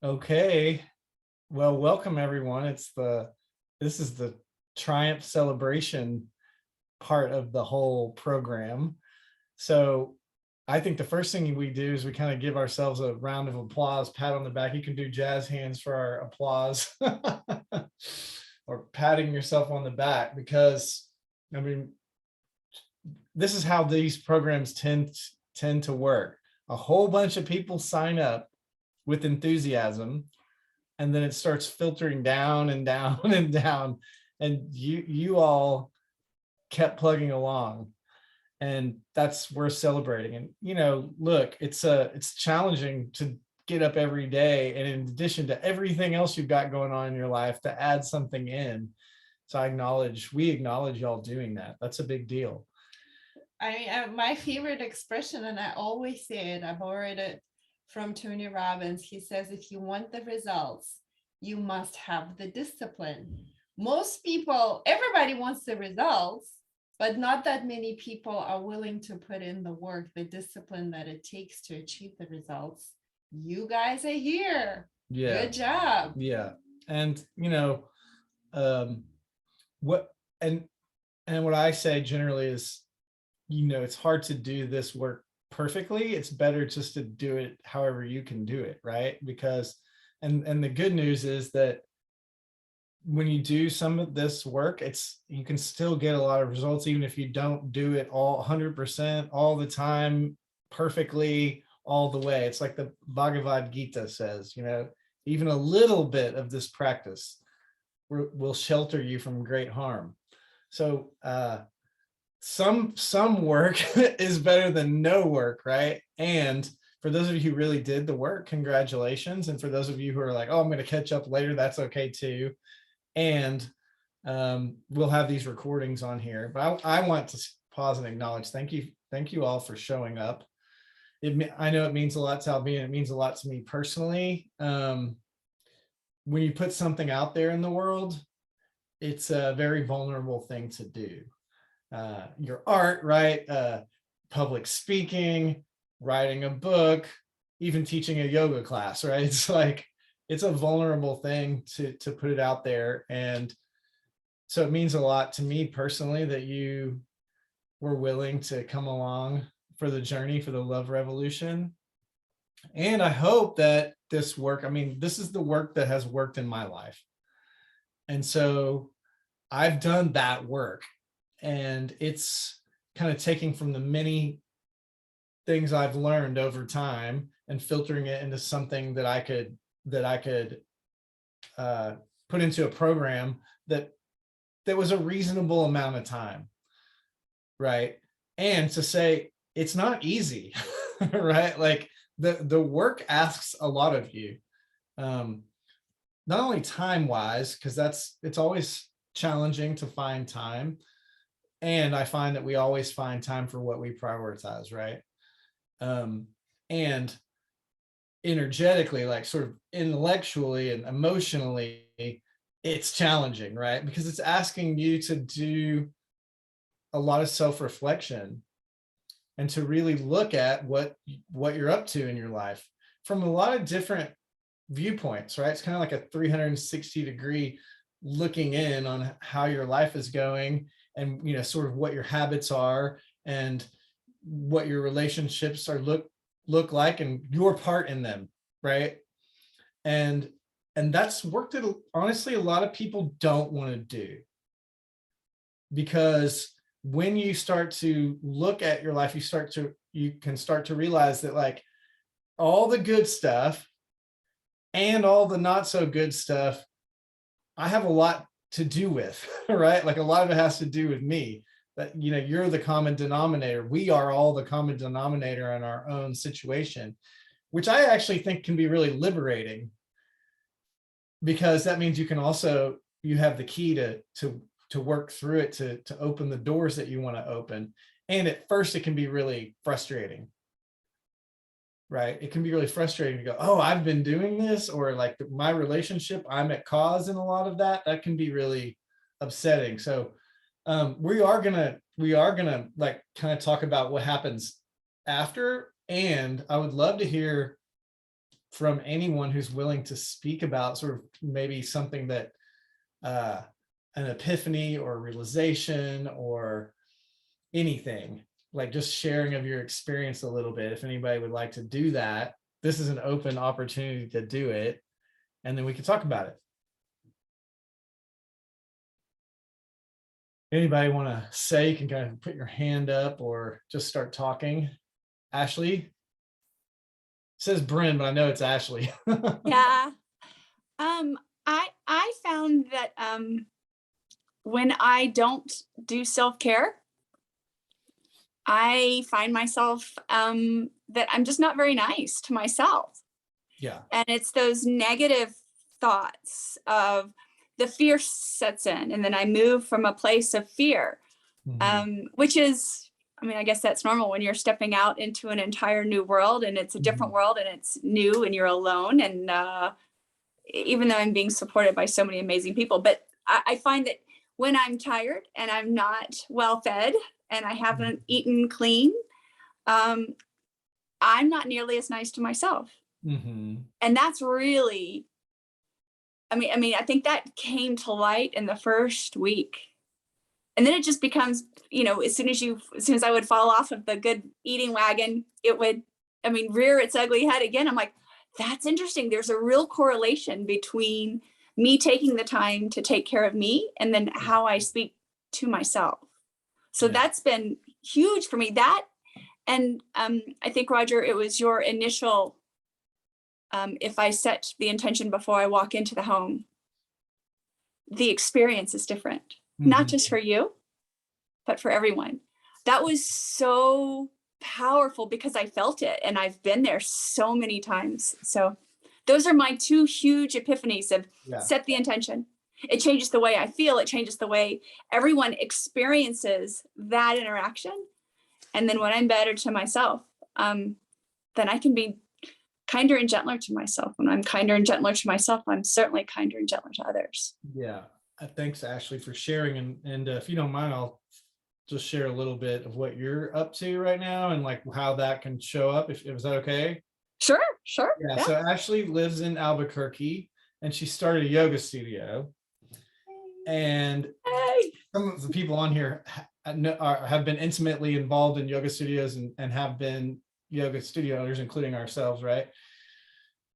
Okay. Well, welcome everyone. This is the Triumph celebration part of the whole program. So I think the first thing we do is we kind of give ourselves a round of applause, pat on the back. You can do jazz hands for our applause or patting yourself on the back because I mean, this is how these programs tend to work. A whole bunch of people sign up with enthusiasm, and then it starts filtering down and down and down, and you all kept plugging along, and that's worth celebrating. And look, it's challenging to get up every day, and in addition to everything else you've got going on in your life, to add something in. So we acknowledge y'all doing that. That's a big deal. My favorite expression, and I always say it, I borrowed it from Tony Robbins. He says, if you want the results, you must have the discipline. Most people, everybody wants the results, but not that many people are willing to put in the work, the discipline that it takes to achieve the results. You guys are here. Yeah. Good job. Yeah. And what and what I say generally is, it's hard to do this work perfectly. It's better just to do it however you can do it, right? Because and the good news is that when you do some of this work, you can still get a lot of results even if you don't do it all 100% all the time perfectly all the way. It's like the Bhagavad Gita says, even a little bit of this practice will shelter you from great harm. So some work is better than no work, right? And for those of you who really did the work, congratulations. And for those of you who are like, oh, I'm going to catch up later, that's okay too. And we'll have these recordings on here. But I want to pause and acknowledge, thank you all for showing up. I know it means a lot to Albina. It means a lot to me personally. When you put something out there in the world, it's a very vulnerable thing to do. Your art, right? Public speaking, writing a book, even teaching a yoga class, right? It's like, it's a vulnerable thing to put it out there. And so it means a lot to me personally that you were willing to come along for the journey, for the love revolution. And I hope that this work, this is the work that has worked in my life. And so I've done that work, and it's kind of taking from the many things I've learned over time and filtering it into something that I could put into a program that was a reasonable amount of time, right? And to say it's not easy, right? Like the work asks a lot of you, not only time wise, because it's always challenging to find time, and I find that we always find time for what we prioritize, right? And energetically, like sort of intellectually and emotionally, it's challenging, right? Because it's asking you to do a lot of self-reflection and to really look at what you're up to in your life from a lot of different viewpoints, right? It's kind of like a 360-degree looking in on how your life is going, and sort of what your habits are and what your relationships are look like and your part in them, right? And that's work that honestly a lot of people don't want to do, because when you start to look at your life, you can start to realize that like all the good stuff and all the not so good stuff, I have a lot to do with, right? Like a lot of it has to do with me. That you're the common denominator. We are all the common denominator in our own situation, which I actually think can be really liberating, because that means you have the key to work through it, to open the doors that you want to open. And at first it can be really frustrating, right? It can be really frustrating to go, oh, I've been doing this, or like my relationship, I'm at cause in a lot of that. That can be really upsetting. So we are gonna like kind of talk about what happens after, and I would love to hear from anyone who's willing to speak about sort of maybe something that an epiphany or realization or anything, like just sharing of your experience a little bit. If anybody would like to do that, this is an open opportunity to do it, and then we can talk about it. Anybody want to say, you can kind of put your hand up or just start talking. Ashley? It says Bryn, but I know it's Ashley. Yeah. I found that when I don't do self-care, I find myself that I'm just not very nice to myself. Yeah. And it's those negative thoughts of the fear sets in, and then I move from a place of fear, which is, I mean, I guess that's normal when you're stepping out into an entire new world, and it's a different world, and it's new, and you're alone. And even though I'm being supported by so many amazing people, but I find that when I'm tired and I'm not well fed and I haven't eaten clean, I'm not nearly as nice to myself. And that's really, I mean, I think that came to light in the first week. And then it just becomes, you know, as soon as I would fall off of the good eating wagon, it would, I mean, rear its ugly head again. I'm like, that's interesting. There's a real correlation between me taking the time to take care of me and then how I speak to myself. So that's been huge for me. That, and I think, Roger, it was your initial, if I set the intention before I walk into the home, the experience is different, not just for you, but for everyone. That was so powerful because I felt it, and I've been there so many times. So those are my two huge epiphanies of set the intention. It changes the way I feel. It changes the way everyone experiences that interaction. And then when I'm better to myself, then I can be kinder and gentler to myself. When I'm kinder and gentler to myself, I'm certainly kinder and gentler to others. Yeah. Thanks, Ashley, for sharing. And if you don't mind, I'll just share a little bit of what you're up to right now and like how that can show up. If is that okay? Sure. Yeah. So Ashley lives in Albuquerque, and she started a yoga studio. And some of the people on here have been intimately involved in yoga studios and have been yoga studio owners, including ourselves, right?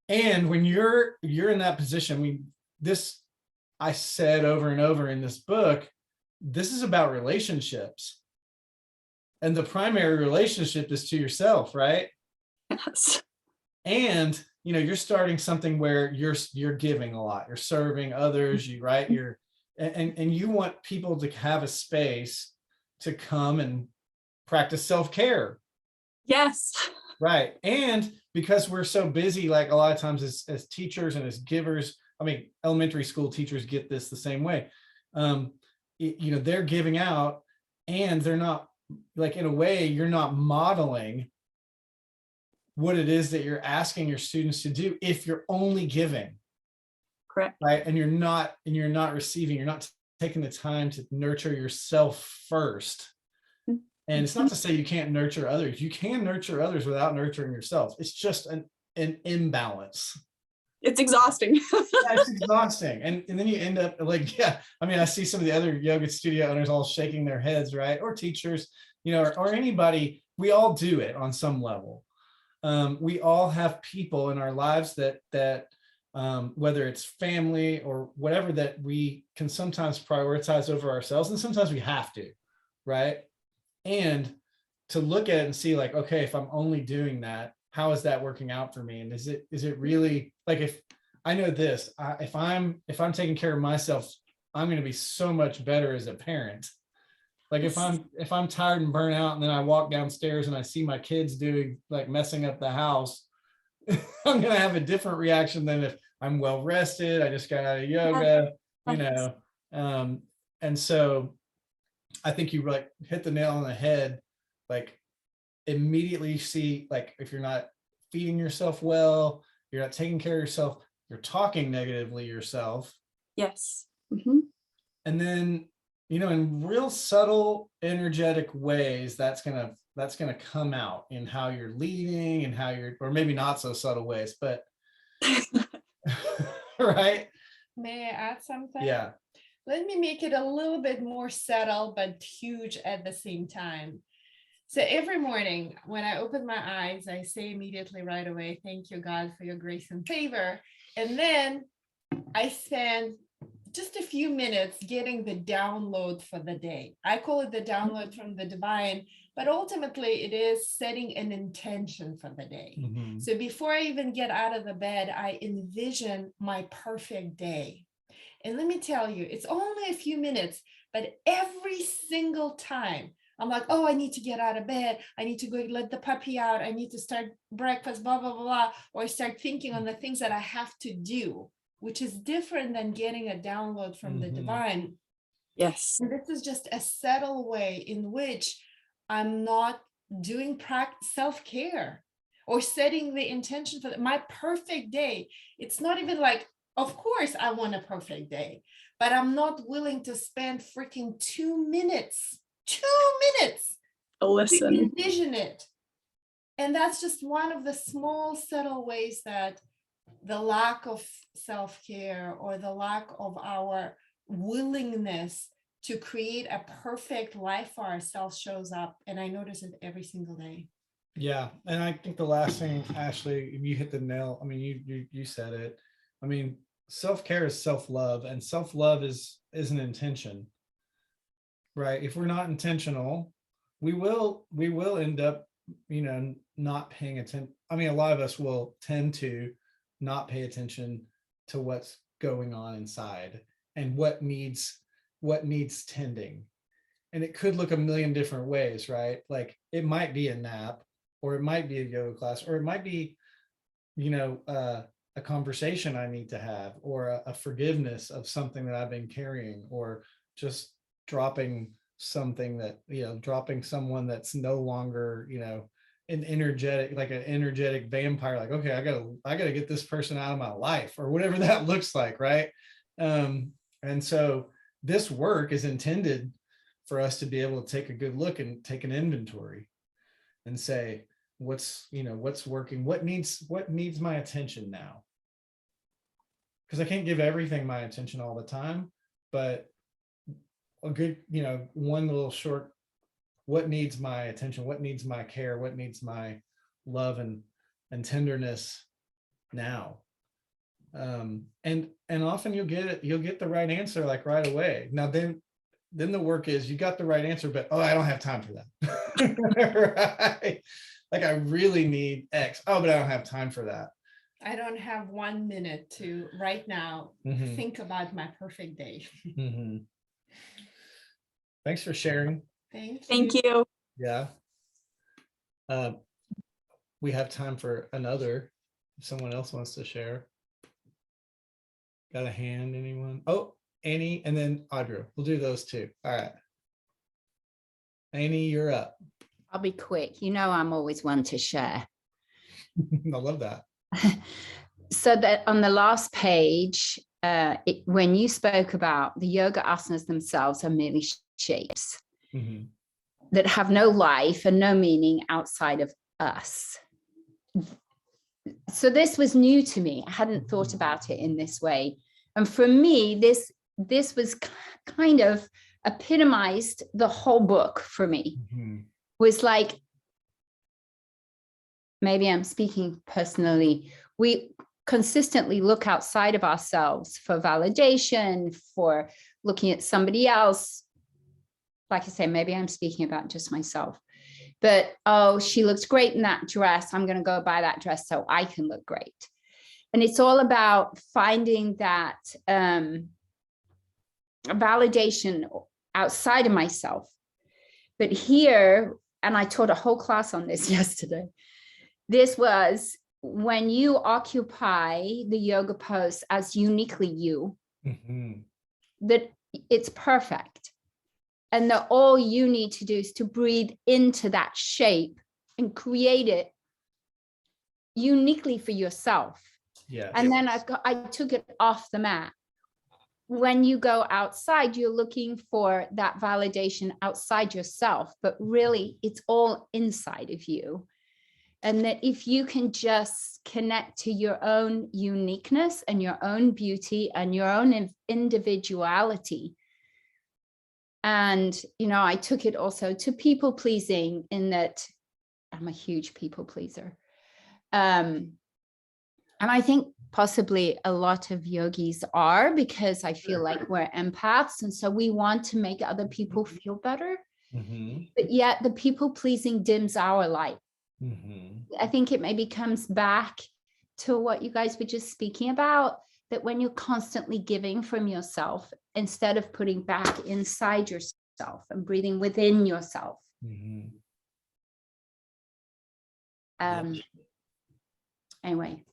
And when you're in that position, I said over and over in this book, this is about relationships. And the primary relationship is to yourself, right? Yes. And you're starting something where you're giving a lot, you're serving others, and you want people to have a space to come and practice self-care. Yes. Right. And because we're so busy, like a lot of times as teachers and as givers, I mean, elementary school teachers get this the same way. They're giving out, and they're not, like, in a way, you're not modeling what it is that you're asking your students to do if you're only giving. Correct. Right. And you're not receiving, you're not taking the time to nurture yourself first. And it's not to say you can't nurture others. You can nurture others without nurturing yourself. It's just an imbalance. It's exhausting. It's exhausting. And then you end up like, I see some of the other yoga studio owners all shaking their heads, right? Or teachers, or anybody. We all do it on some level. We all have people in our lives that whether it's family or whatever, that we can sometimes prioritize over ourselves. And sometimes we have to, right? And to look at it and see, like, okay, if I'm only doing that, how is that working out for me? And is it really, like, if I know this, if I'm taking care of myself, I'm going to be so much better as a parent. Like if I'm tired and burnt out, and then I walk downstairs and I see my kids doing, like, messing up the house, I'm going to have a different reaction than if I'm well rested. I just got out of yoga, and so I think you like hit the nail on the head. Like, immediately see, like, if you're not feeding yourself well, you're not taking care of yourself, you're talking negatively yourself. Yes. And then, in real subtle, energetic ways, that's gonna come out in how you're leading and how you're, or maybe not so subtle ways, but Right? May I add something? Yeah. Let me make it a little bit more subtle, but huge at the same time. So every morning when I open my eyes, I say immediately right away, thank you, God, for your grace and favor. And then I spend just a few minutes getting the download for the day. I call it the download from the divine, but ultimately it is setting an intention for the day. Mhm. So before I even get out of the bed, I envision my perfect day. And let me tell you, it's only a few minutes, but every single time I'm like, oh, I need to get out of bed. I need to go let the puppy out. I need to start breakfast, blah, blah, blah, blah. Or I start thinking on the things that I have to do, which is different than getting a download from the Mhm. divine. Yes. And this is just a subtle way in which I'm not doing self-care or setting the intention for my perfect day. It's not even like, of course, I want a perfect day, but I'm not willing to spend freaking 2 minutes to Listen. envision it. And that's just one of the small, subtle ways that the lack of self-care or the lack of our willingness to create a perfect life for ourselves shows up. And I notice it every single day. Yeah, and I think the last thing, Ashley, you hit the nail. I mean, you said it. I mean, self-care is self-love, and self-love is an intention, right? If we're not intentional, we will end up, not paying attention. I mean, a lot of us will tend to not pay attention to what's going on inside and what needs tending. And it could look a million different ways, right? Like it might be a nap, or it might be a yoga class, or it might be, a conversation I need to have, or a forgiveness of something that I've been carrying, or just dropping something that, dropping someone that's no longer, an energetic vampire. Like, okay, I gotta get this person out of my life, or whatever that looks like, right? And so this work is intended for us to be able to take a good look and take an inventory and say, what's working, what needs my attention now? Because I can't give everything my attention all the time, but a good, one little short, what needs my attention, what needs my care, what needs my love and tenderness now? And often you'll get the right answer like right away. Now then the work is, you got the right answer, but I don't have time for that. Right? Like I really need X. Oh, but I don't have time for that. I don't have 1 minute to right now Mhm. think about my perfect day. Mhm. Thanks for sharing. Thank you. Thank you. Yeah. We have time for another, if someone else wants to share. Got a hand, anyone? Oh, Annie, and then Audra. We'll do those two. All right. Annie, you're up. I'll be quick. You know, I'm always one to share. I love that. So that on the last page, when you spoke about the yoga asanas themselves are merely shapes Mhm. that have no life and no meaning outside of us. So this was new to me. I hadn't thought about it in this way. And for me, this was kind of epitomized the whole book for me. Mhm. Was like, maybe I'm speaking personally, we consistently look outside of ourselves for validation, for looking at somebody else. Like I say, maybe I'm speaking about just myself, but, oh, she looks great in that dress. I'm going to go buy that dress so I can look great. And it's all about finding that validation outside of myself. But here, and I taught a whole class on this yesterday, this was when you occupy the yoga pose as uniquely you, Mhm. that it's perfect. And that all you need to do is to breathe into that shape and create it uniquely for yourself. Yes. And then I took it off the mat. When you go outside, you're looking for that validation outside yourself, but really it's all inside of you. And that if you can just connect to your own uniqueness and your own beauty and your own individuality. And, you know, I took it also to people pleasing in that I'm a huge people pleaser. And I think possibly a lot of yogis are, because I feel like we're empaths. And so we want to make other people feel better. Mhm. But yet the people pleasing dims our light. Mhm. I think it maybe comes back to what you guys were just speaking about, that when you're constantly giving from yourself, instead of putting back inside yourself and breathing within yourself. Mhm. Anyway,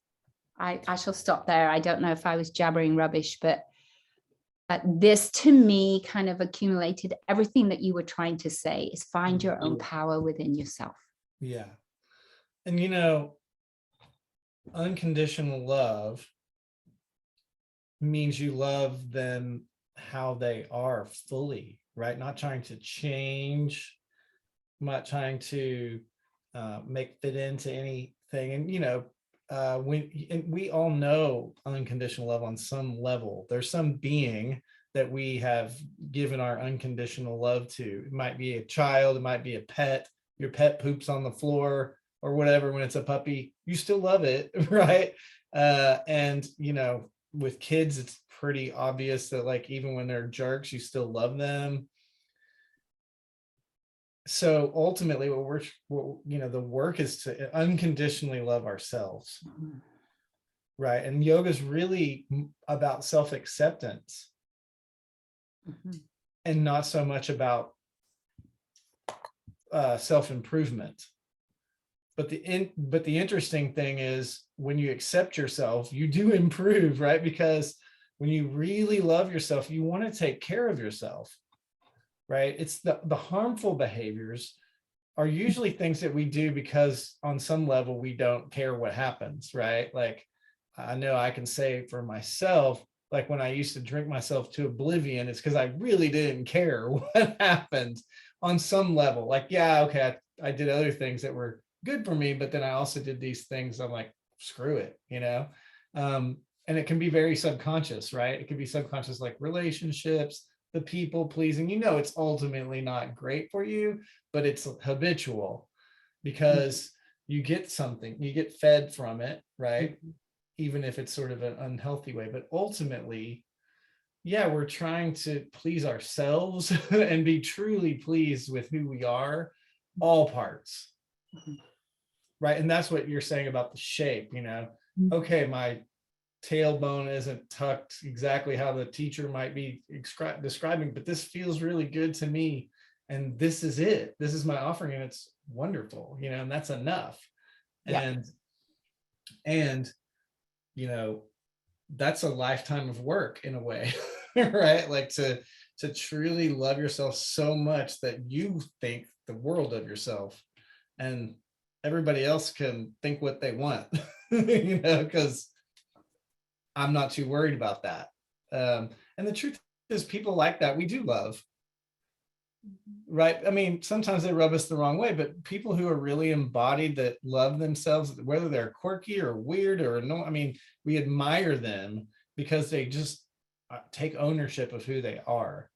I shall stop there. I don't know if I was jabbering rubbish, but this to me kind of accumulated everything that you were trying to say, is find your own power within yourself. Yeah. And you know, unconditional love means you love them how they are fully, right? Not trying to change, not trying to make fit into anything. And you know, and we all know unconditional love on some level. There's some being that we have given our unconditional love to. It might be a child, it might be a pet. Your pet poops on the floor or whatever when it's a puppy, you still love it, right? And you know, with kids, it's pretty obvious that like even when they're jerks, you still love them. So ultimately what you know, the work is to unconditionally love ourselves, right? And yoga is really about self-acceptance and not so much about self-improvement. But the interesting thing is when you accept yourself, you do improve, right? Because when you really love yourself, you want to take care of yourself, right? It's the harmful behaviors are usually things that we do because on some level we don't care what happens, right? Like I know I can say for myself, like when I used to drink myself to oblivion, it's because I really didn't care what happened on some level. Like, yeah, okay, I did other things that were good for me, but then I also did these things. I'm like, screw it, you know? And it can be very subconscious, right? It can be subconscious, like relationships, the people pleasing, you know, it's ultimately not great for you, but it's habitual because you get something, you get fed from it, right? Even if it's sort of an unhealthy way, but ultimately, yeah, we're trying to please ourselves and be truly pleased with who we are, all parts, right? And that's what you're saying about the shape, you know, okay, my tailbone isn't tucked exactly how the teacher might be describing, but this feels really good to me. And this is it. This is my offering and it's wonderful, you know, and that's enough. Yeah. And, you know, that's a lifetime of work in a way, right? Like to truly love yourself so much that you think the world of yourself and everybody else can think what they want, you know, because I'm not too worried about that. And the truth is people like that we do love, right? I mean, sometimes they rub us the wrong way, but people who are really embodied that love themselves, whether they're quirky or weird or no, I mean, we admire them because they just take ownership of who they are.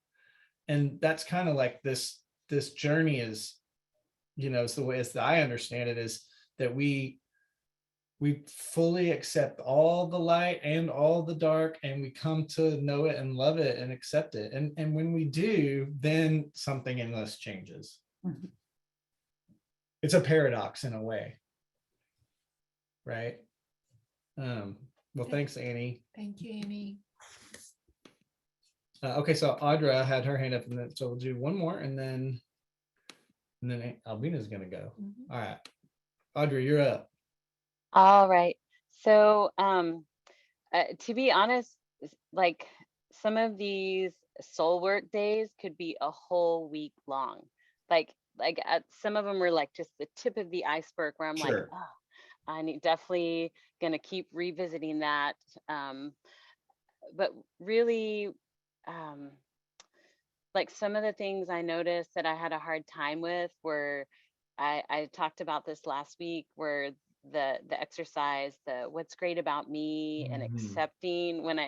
And that's kind of like this journey is, you know, it's the way as I understand it is that we fully accept all the light and all the dark, and we come to know it and love it and accept it. And when we do, then something in us changes. It's a paradox in a way, right? Well, thanks, Annie. Thank you, Amy. Okay, so Audra had her hand up, and then so we'll do one more, and then Albina's gonna go. All right, Audra, you're up. All right. So, to be honest, like some of these soul work days could be a whole week long. Some of them were like just the tip of the iceberg where I'm like, Sure. oh, definitely gonna keep revisiting that. But really, like some of the things I noticed that I had a hard time with were I talked about this last week where the exercise, the what's great about me, and Mhm. accepting when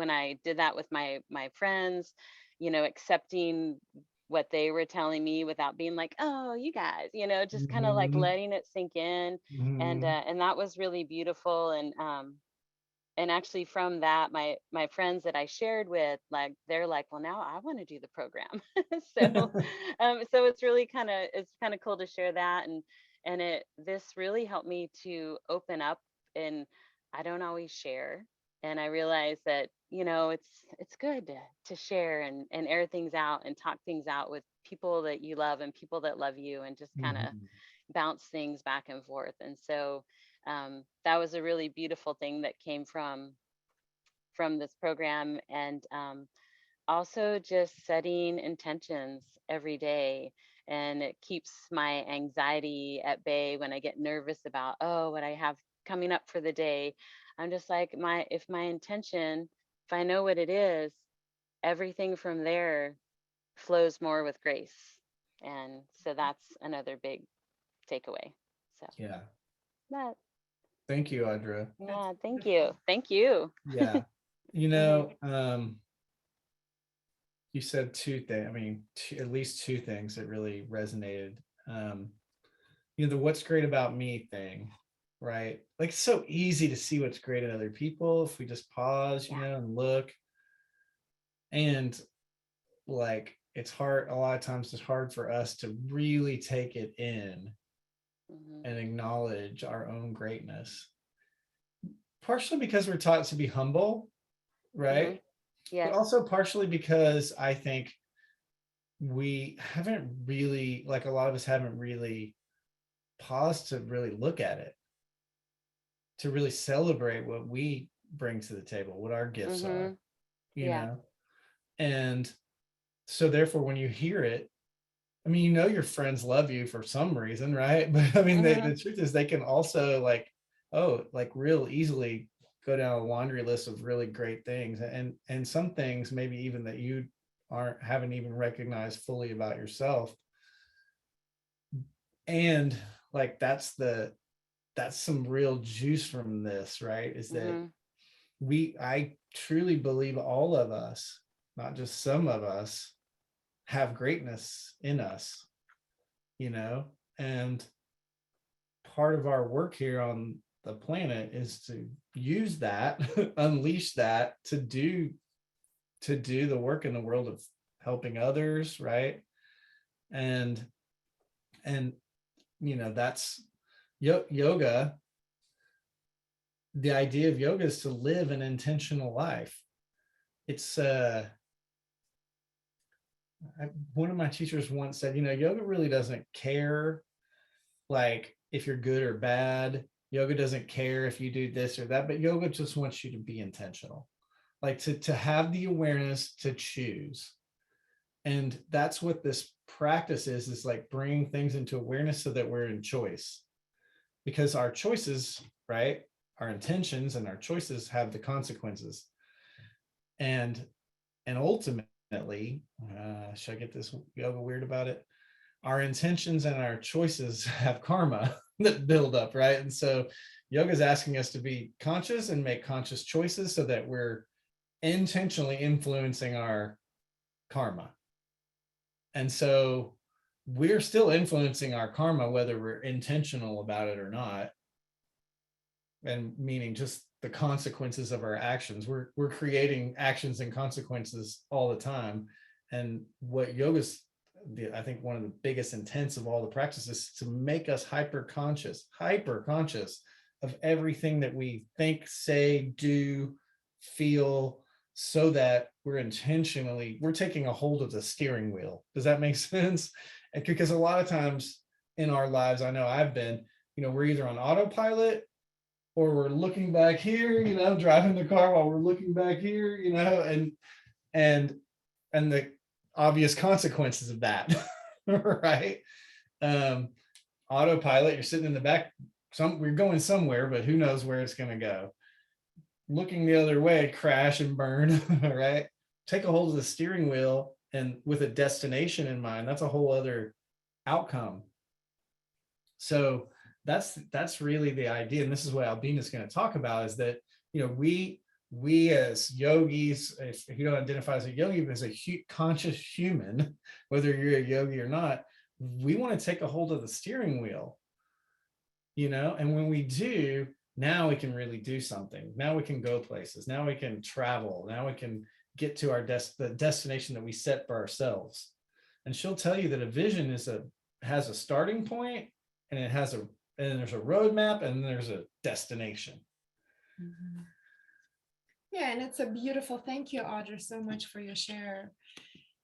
I did that with my friends, accepting what they were telling me without being like, oh, you guys, just kind of like Mhm. letting it sink in. Mhm. And that was really beautiful. And actually from that, my friends that I shared with, like, they're like, well, now I want to do the program. So so it's kind of cool to share that. And this really helped me to open up. And I don't always share, and I realize that, it's good to share and air things out and talk things out with people that you love and people that love you, and just kind of Mhm. bounce things back and forth. And so that was a really beautiful thing that came from this program. And also just setting intentions every day, and it keeps my anxiety at bay when I get nervous about, oh, what I have coming up for the day. I'm just like, if my intention, if I know what it is, everything from there flows more with grace. And so that's another big takeaway. So Yeah. that, Thank you, Audra. That's yeah, thank you. beautiful. Thank you. Yeah. You Mhm. know, you said two things. I mean, at least two things that really resonated. Um, the what's great about me thing, right? Like it's so easy to see what's great in other people if we just pause, Yeah. and look. And like it's hard, a lot of times it's hard for us to really take it in Mhm. and acknowledge our own greatness. Partially because we're taught to be humble, Mhm. right? But Yes. also partially because I think we haven't really, like a lot of us haven't really paused to really look at it, to really celebrate what we bring to the table, what our gifts are, Mhm. you Yeah. know? And so therefore, when you hear it, I mean, your friends love you for some reason, right? But I mean, the Mhm. truth is they can also like, oh, like real easily go down a laundry list of really great things. And some things maybe even that you haven't even recognized fully about yourself. And like that's some real juice from this, right? Is that Mhm. I truly believe all of us, not just some of us, have greatness in us, you know? And part of our work here on the planet is to use that, unleash that to do the work in the world of helping others, right? And and that's yoga. The idea of yoga is to live an intentional life. It's one of my teachers once said, yoga really doesn't care like if you're good or bad. Yoga doesn't care if you do this or that, but yoga just wants you to be intentional, like to have the awareness to choose. And that's what this practice is like bringing things into awareness so that we're in choice, because our choices, right, our intentions and our choices have the consequences. And and ultimately, should I get this yoga weird about it, our intentions and our choices have karma that build up, right? And so yoga is asking us to be conscious and make conscious choices so that we're intentionally influencing our karma. And so we're still influencing our karma whether we're intentional about it or not, and meaning just the consequences of our actions. We're creating actions and consequences all the time. And what yoga's, I think one of the biggest intents of all the practices is to make us hyper conscious of everything that we think, say, do, feel, so that we're taking a hold of the steering wheel. Does that make sense? And because a lot of times in our lives, I know I've been, we're either on autopilot or we're looking back here, driving the car while we're looking back here, and and the obvious consequences of that, right? Um, Autopilot, you're sitting in the back, we're going somewhere, but who knows where it's going to go. Looking the other way, crash and burn, right? Take a hold of the steering wheel and with a destination in mind, that's a whole other outcome. So that's really the idea. And this is what Albina is going to talk about, is that, you know, we as yogis, if you don't identify as a yogi, but as a conscious human, whether you're a yogi or not, we want to take a hold of the steering wheel, you know, and when we do, now we can really do something. Now we can go places. Now we can travel. Now we can get to our the destination that we set for ourselves. And she'll tell you that a vision has a starting point, and there's a roadmap, and there's a destination. Mhm. Yeah, and it's a beautiful, thank you, Audra, so much for your share.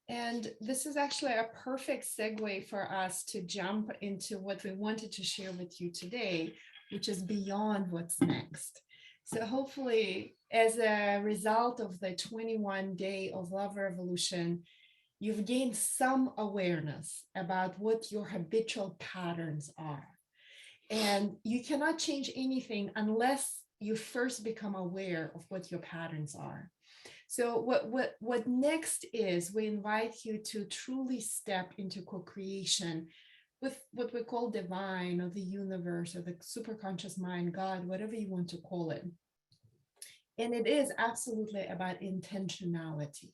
And this is actually a perfect segue for us to jump into what we wanted to share with you today, which is beyond what's next. So hopefully, as a result of the 21 day of love revolution, you've gained some awareness about what your habitual patterns are. And you cannot change anything unless you first become aware of what your patterns are. So what next is, we invite you to truly step into co-creation with what we call divine, or the universe, or the superconscious mind, God, whatever you want to call it. And it is absolutely about intentionality.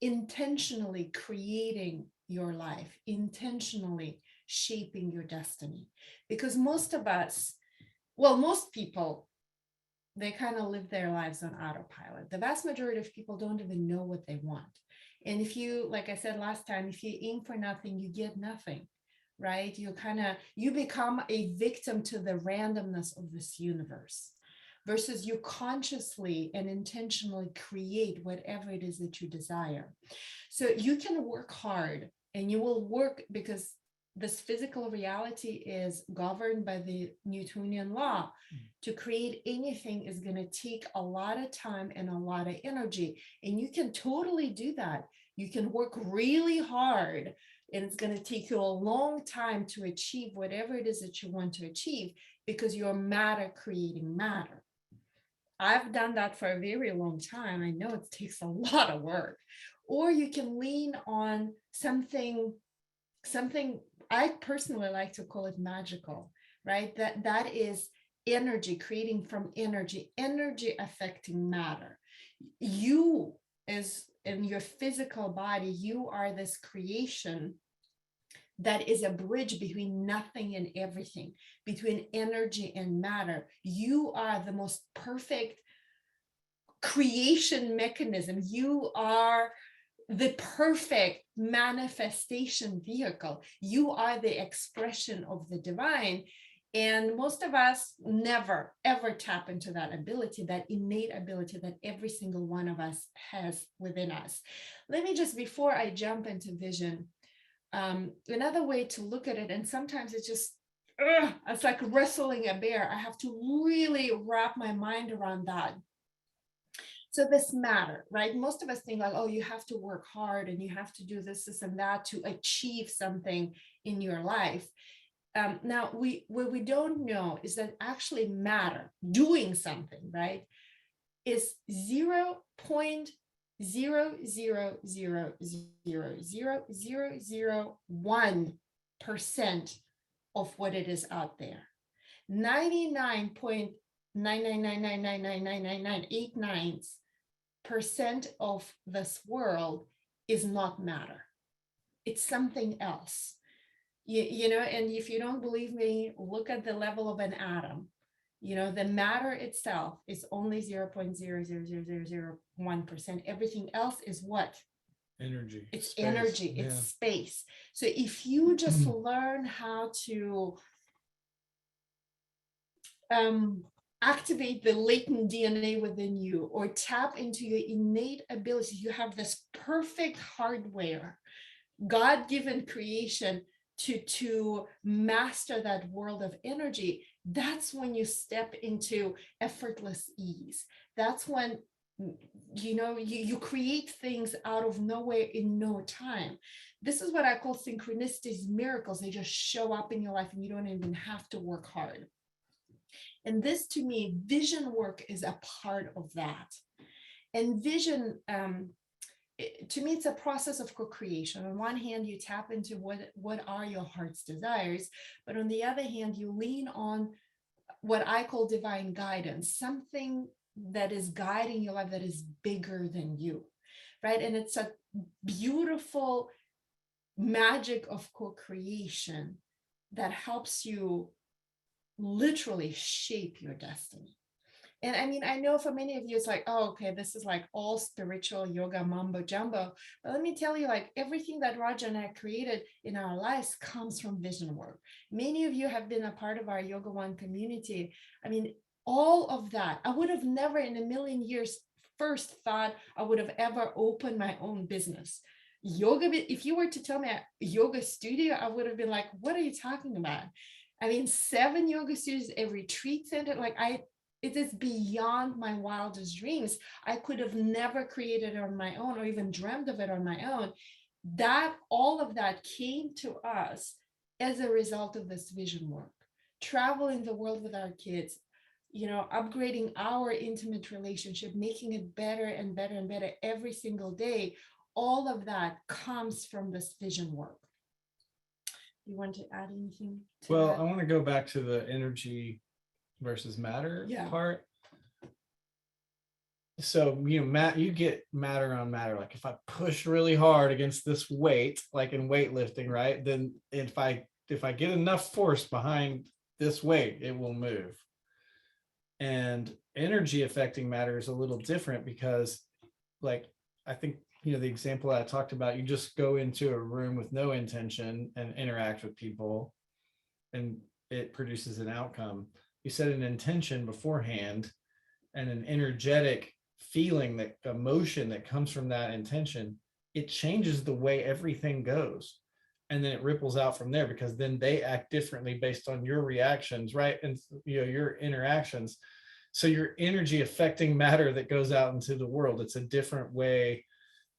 Intentionally creating your life, intentionally shaping your destiny. Because most of us, well, most people, they kind of live their lives on autopilot. The vast majority of people don't even know what they want. And if you, like I said last time, if you aim for nothing, you get nothing, right? You become a victim to the randomness of this universe, versus you consciously and intentionally create whatever it is that you desire. So you can work hard, and you will work, because this physical reality is governed by the Newtonian law. To create anything is going to take a lot of time and a lot of energy. And you can totally do that. You can work really hard, and it's going to take you a long time to achieve whatever it is that you want to achieve, because you're matter creating matter. I've done that for a very long time. I know it takes a lot of work. Or you can lean on something I personally like to call it magical, right? That is energy, creating from energy affecting matter. You, as in your physical body, you are this creation that is a bridge between nothing and everything, between energy and matter. You are the most perfect creation mechanism. You are the perfect manifestation vehicle. You are the expression of the divine. And most of us never, ever tap into that ability, that innate ability that every single one of us has within us. Let me just, before I jump into vision, another way to look at it, and sometimes it's just, it's like wrestling a bear. I have to really wrap my mind around that. So this matter, right? Most of us think like, oh, you have to work hard and you have to do this and that to achieve something in your life. Now, what we don't know is that actually matter, doing something, right, is 0.000000001% of what it is out there. 99.999999989% of this world is not matter. It's something else. You know, and if you don't believe me, look at the level of an atom. You know, the matter itself is only 0.0000001%. Everything else is what? Energy. It's space. energy, Yeah. it's space. So if you just learn how to activate the latent DNA within you, or tap into your innate abilities, you have this perfect hardware, God-given creation to master that world of energy. That's when you step into effortless ease. That's when, you know, you create things out of nowhere in no time. This is what I call synchronicities, miracles. They just show up in your life and you don't even have to work hard. And this, to me, vision work is a part of that. And vision, to me, it's a process of co-creation. On one hand, you tap into what are your heart's desires, but on the other hand, you lean on what I call divine guidance, something that is guiding your life that is bigger than you, right? And it's a beautiful magic of co-creation that helps you literally shape your destiny. And I mean, I know for many of you, it's like, oh, okay, this is like all spiritual yoga mumbo jumbo. But let me tell you, like everything that Raja and I created in our lives comes from vision work. Many of you have been a part of our Yoga One community. I mean, all of that, I would have never in a million years first thought I would have ever opened my own business. Yoga, if you were to tell me a yoga studio, I would have been like, what are you talking about? I mean, 7 yoga studios, a retreat center, it is beyond my wildest dreams. I could have never created it on my own or even dreamt of it on my own. That all of that came to us as a result of this vision work, traveling the world with our kids, upgrading our intimate relationship, making it better and better and better every single day. All of that comes from this vision work. You want to add anything to Well, that? I want to go back to the energy versus matter part. So, Matt, you get matter on matter. Like if I push really hard against this weight, like in weightlifting, right? Then if I get enough force behind this weight, it will move. And energy affecting matter is a little different because, like, I think, the example I talked about, you just go into a room with no intention and interact with people and it produces an outcome. You set an intention beforehand and an energetic feeling, that emotion that comes from that intention, it changes the way everything goes. And then it ripples out from there because then they act differently based on your reactions, right? And your interactions. So your energy affecting matter that goes out into the world, it's a different way.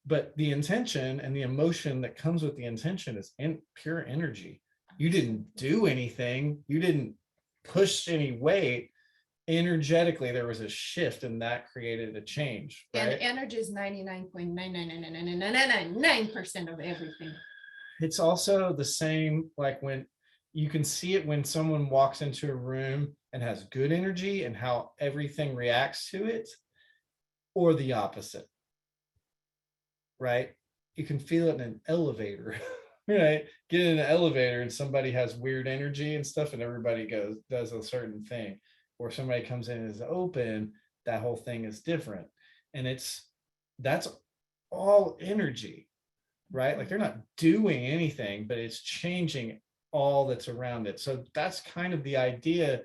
But the intention and the emotion that comes with the intention is pure energy. You didn't do anything. You didn't push any weight. Energetically, there was a shift and that created a change. Right? And energy is 99.9999999% of everything. It's also the same, like when you can see it when someone walks into a room and has good energy and how everything reacts to it, or the opposite. Right? You can feel it in an elevator, right? Get in an elevator and somebody has weird energy and stuff, and everybody does a certain thing. Or somebody comes in and is open, that whole thing is different. And that's all energy, right? Like they're not doing anything, but it's changing all that's around it. So that's kind of the idea.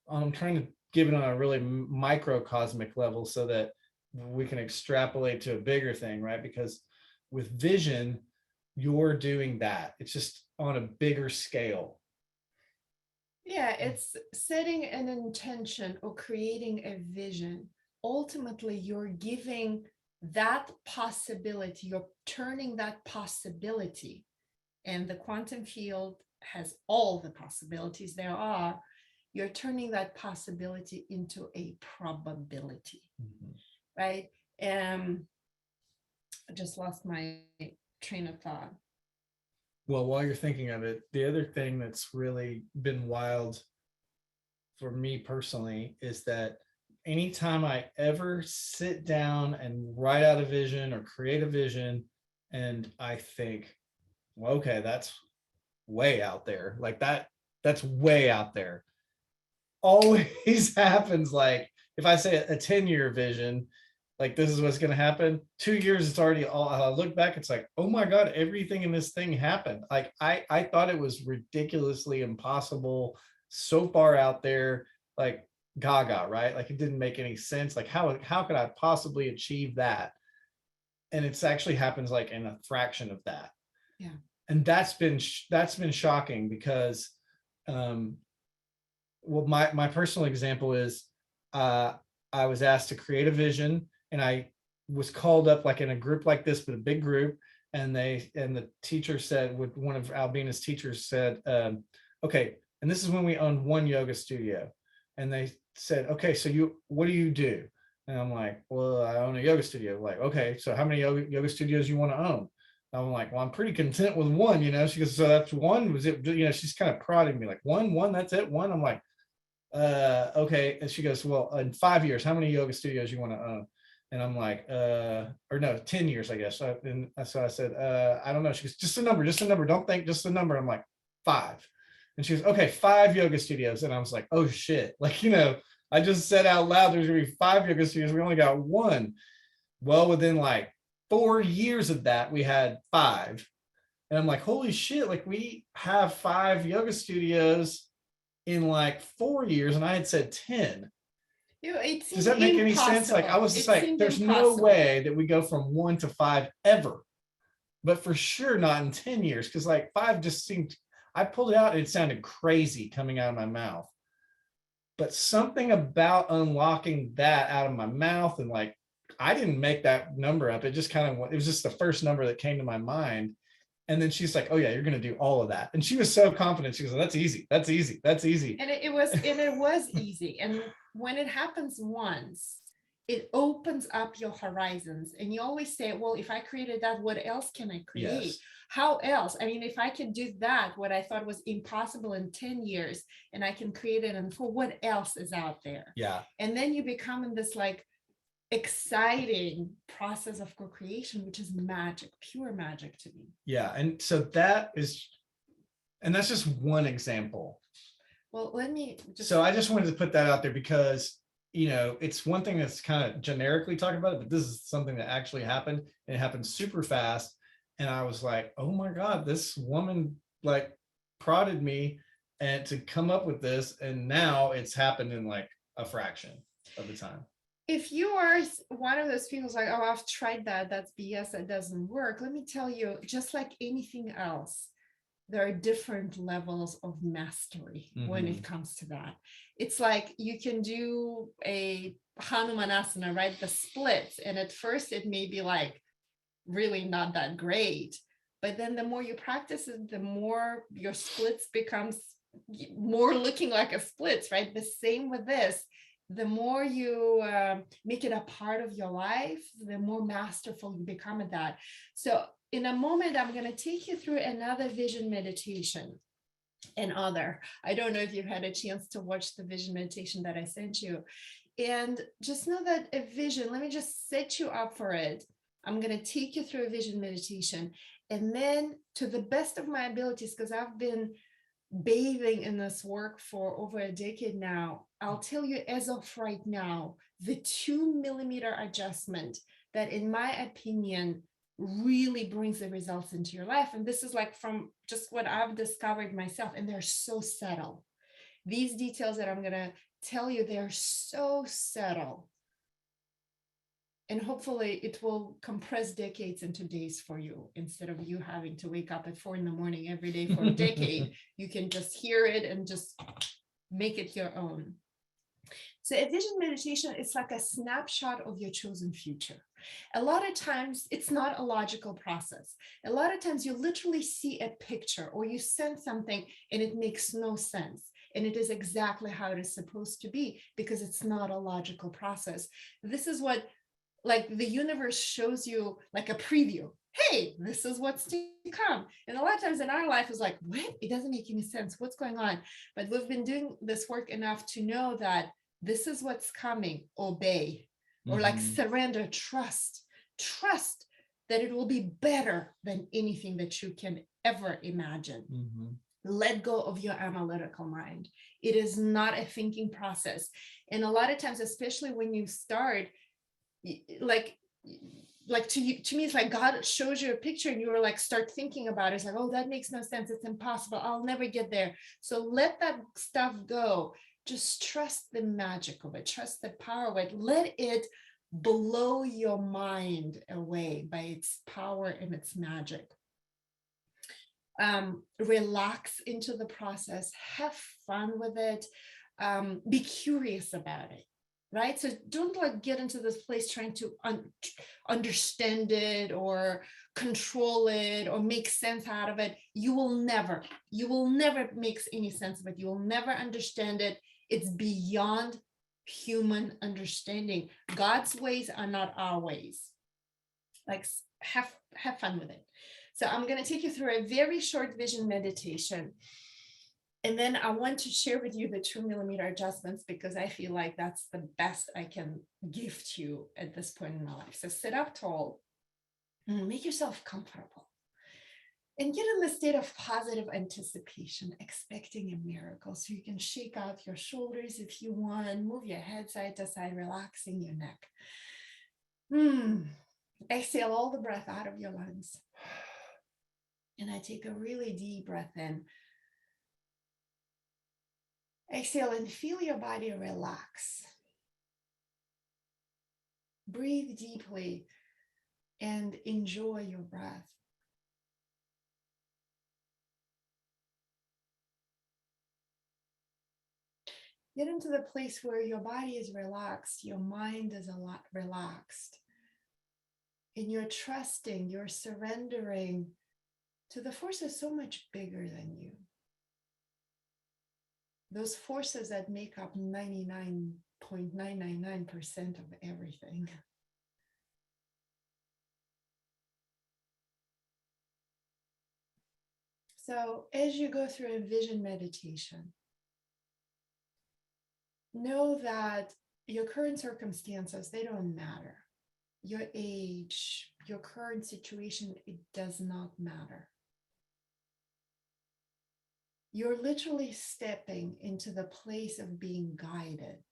I'm trying to give it on a really microcosmic level so that we can extrapolate to a bigger thing, right? Because with vision, you're doing that. It's just on a bigger scale. Yeah, it's setting an intention or creating a vision. Ultimately, you're giving that possibility, you're turning that possibility, and the quantum field has all the possibilities there are. You're turning that possibility into a probability. Right? I just lost my train of thought. Well, while you're thinking of it, the other thing that's really been wild for me personally is that anytime I ever sit down and write out a vision or create a vision, and I think, well, okay, that's way out there. Like that's way out there. Always happens. Like if I say a 10-year vision, like this is what's going to happen. 2 years, it's already all. I look back, it's like, oh my God, everything in this thing happened. Like I thought it was ridiculously impossible, so far out there, like gaga, right? Like it didn't make any sense. Like how could I possibly achieve that? And it's actually happens like in a fraction of that. Yeah. And that's been shocking because, well, my personal example is, I was asked to create a vision, and I was called up like in a group like this, but a big group. And the teacher said, with one of Albina's teachers said, okay, and this is when we owned one yoga studio. And they said, okay, so what do you do? And I'm like, well, I own a yoga studio. Like, okay, so how many yoga studios you want to own? I'm like, well, I'm pretty content with one, you know. She goes, so that's one. Was it, you know, she's kind of prodding me like one, that's it, one. I'm like, okay. And she goes, well, in 5 years, how many yoga studios you want to own? And I'm like, or no, 10 years, I guess. And so I said, I don't know. She goes, just a number, just a number. Don't think, just a number. I'm like, 5. And she goes, okay, 5 yoga studios. And I was like, oh shit. Like, you know, I just said out loud, there's gonna be 5 yoga studios. We only got one. Well, within like 4 years of that, we had 5. And I'm like, holy shit, like we have 5 yoga studios in like 4 years. And I had said 10. It Does that make any sense? Like I was just like, there's no way that we go from 1 to 5 ever, but for sure not in 10 years. Cause like 5 just seemed, I pulled it out and it sounded crazy coming out of my mouth. But something about unlocking that out of my mouth, and like, I didn't make that number up. It just kind of, it was just the first number that came to my mind. And then she's like, oh yeah, you're going to do all of that. And she was so confident. She goes, that's easy. That's easy. That's easy. And it was easy. And when it happens once, it opens up your horizons. And you always say, well, if I created that, what else can I create? Yes. How else? I mean, if I can do that, what I thought was impossible in 10 years, and I can create it in 4, what else is out there? Yeah. And then you become in this like exciting process of co-creation, which is magic, pure magic to me. Yeah. And so that is, and that's just one example. Well, let me just. So I just wanted to put that out there because, you know, it's one thing that's kind of generically talking about it, but this is something that actually happened, and it happened super fast. And I was like, oh my God, this woman like prodded me and to come up with this. And now it's happened in like a fraction of the time. If you are one of those people who's like, oh, I've tried that, that's BS, that doesn't work. Let me tell you, just like anything else, there are different levels of mastery when it comes to that. It's like you can do a Hanumanasana, right? The splits. And at first it may be like really not that great. But then the more you practice it, the more your splits becomes more looking like a splits, right? The same with this. The more you make it a part of your life, the more masterful you become at that. So in a moment, I'm going to take you through another vision meditation. I don't know if you've had a chance to watch the vision meditation that I sent you. And just know that a vision, let me just set you up for it. I'm going to take you through a vision meditation. And then to the best of my abilities, because I've been bathing in this work for over a decade now, I'll tell you as of right now, the 2 millimeter adjustment that in my opinion really brings the results into your life. And this is like from just what I've discovered myself, and they're so subtle. These details that I'm going to tell you, they're so subtle. And hopefully it will compress decades into days for you. Instead of you having to wake up at 4 a.m. every day for a decade, you can just hear it and just make it your own. So a vision meditation is like a snapshot of your chosen future. A lot of times it's not a logical process. A lot of times you literally see a picture or you sense something and it makes no sense. And it is exactly how it is supposed to be because it's not a logical process. This is what like the universe shows you like a preview. Hey, this is what's to come. And a lot of times in our life is like, what? It doesn't make any sense. What's going on? But we've been doing this work enough to know that this is what's coming. Obey, or like surrender, trust that it will be better than anything that you can ever imagine. Let go of your analytical mind. It is not a thinking process. And a lot of times, especially when you start, like to you, to me, it's like God shows you a picture and you're like, start thinking about it. It's like, oh, that makes no sense. It's impossible. I'll never get there. So let that stuff go. Just trust the magic of it. Trust the power of it. Let it blow your mind away by its power and its magic. Relax into the process. Have fun with it. Be curious about it. Right? So don't like get into this place trying to understand it or control it or make sense out of it. You will never make any sense of it. You will never understand it. It's beyond human understanding. God's ways are not our ways. Like have fun with it. So I'm going to take you through a very short vision meditation. And then I want to share with you the 2mm adjustments because I feel like that's the best I can gift you at this point in my life. So sit up tall, make yourself comfortable, and get in the state of positive anticipation, expecting a miracle. So you can shake out your shoulders if you want, move your head side to side, relaxing your neck. Exhale all the breath out of your lungs. And I take a really deep breath in. Exhale and feel your body relax. Breathe deeply and enjoy your breath. Get into the place where your body is relaxed, your mind is a lot relaxed, and you're trusting, you're surrendering to the forces so much bigger than you. Those forces that make up 99.999% of everything. So as you go through a vision meditation, know that your current circumstances, they don't matter. Your age, your current situation, it does not matter. You're literally stepping into the place of being guided.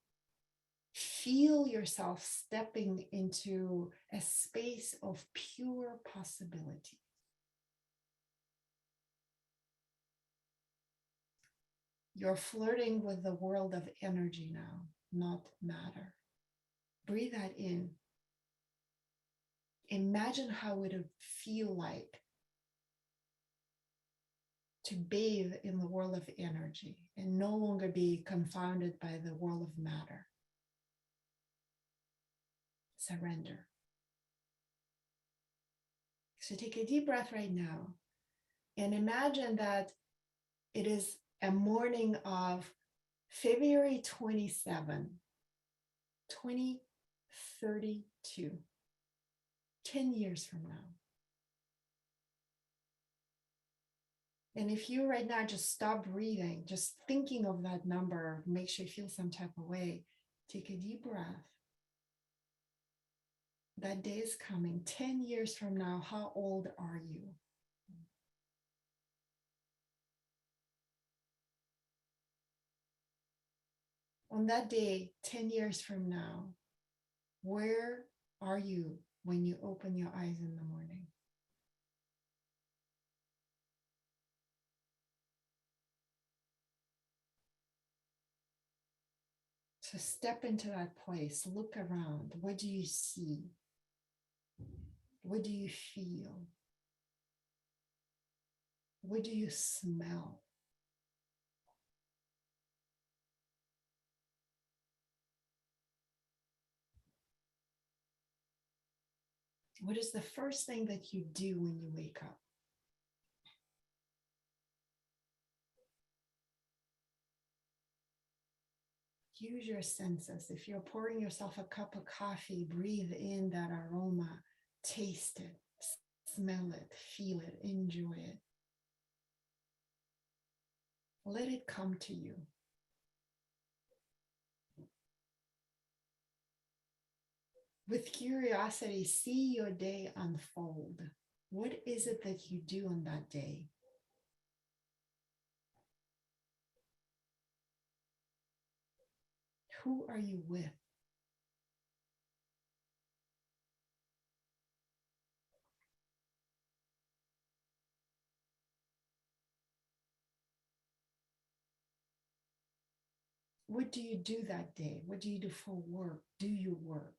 Feel yourself stepping into a space of pure possibility. You're flirting with the world of energy now, not matter. Breathe that in. Imagine how it would feel like to bathe in the world of energy and no longer be confounded by the world of matter. Surrender. So take a deep breath right now and imagine that it is a morning of February 27, 2032, 10 years from now. And if you right now just stop breathing, just thinking of that number makes you feel some type of way, take a deep breath. That day is coming. 10 years from now, how old are you? On that day, 10 years from now, where are you when you open your eyes in the morning? So step into that place, look around. What do you see? What do you feel? What do you smell? What is the first thing that you do when you wake up? Use your senses. If you're pouring yourself a cup of coffee, breathe in that aroma, taste it, smell it, feel it, enjoy it. Let it come to you. With curiosity, see your day unfold. What is it that you do on that day? Who are you with? What do you do that day? What do you do for work? Do you work?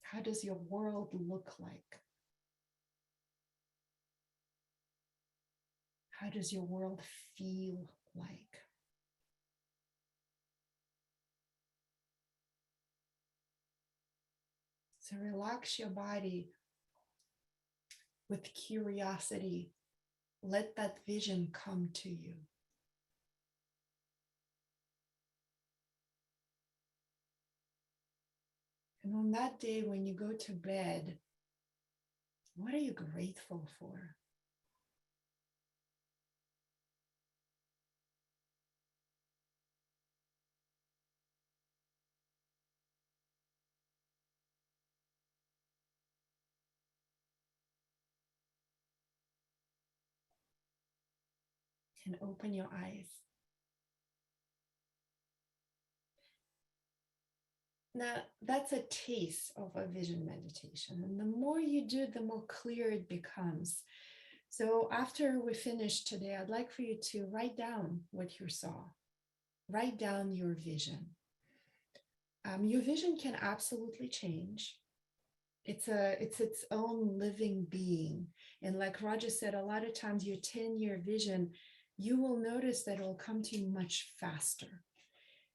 How does your world look like? How does your world feel like? So relax your body with curiosity, let that vision come to you. And on that day when you go to bed, what are you grateful for? And open your eyes. Now, that's a taste of a vision meditation. And the more you do it, the more clear it becomes. So after we finish today, I'd like for you to write down what you saw. Write down your vision. Your vision can absolutely change. It's its own living being. And like Roger said, a lot of times your 10-year vision, you will notice that it will come to you much faster.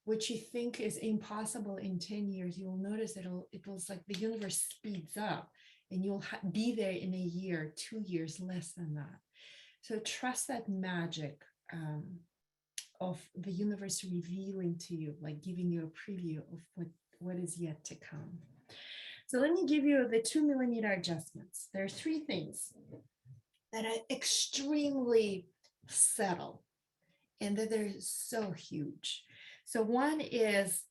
What you think is impossible in 10 years, you'll notice it was like the universe speeds up and you'll be there in a year, 2 years, less than that. So trust that magic of the universe revealing to you, like giving you a preview of what is yet to come. So let me give you the 2 mm adjustments. There are 3 things that are extremely subtle and that they're so huge. So one is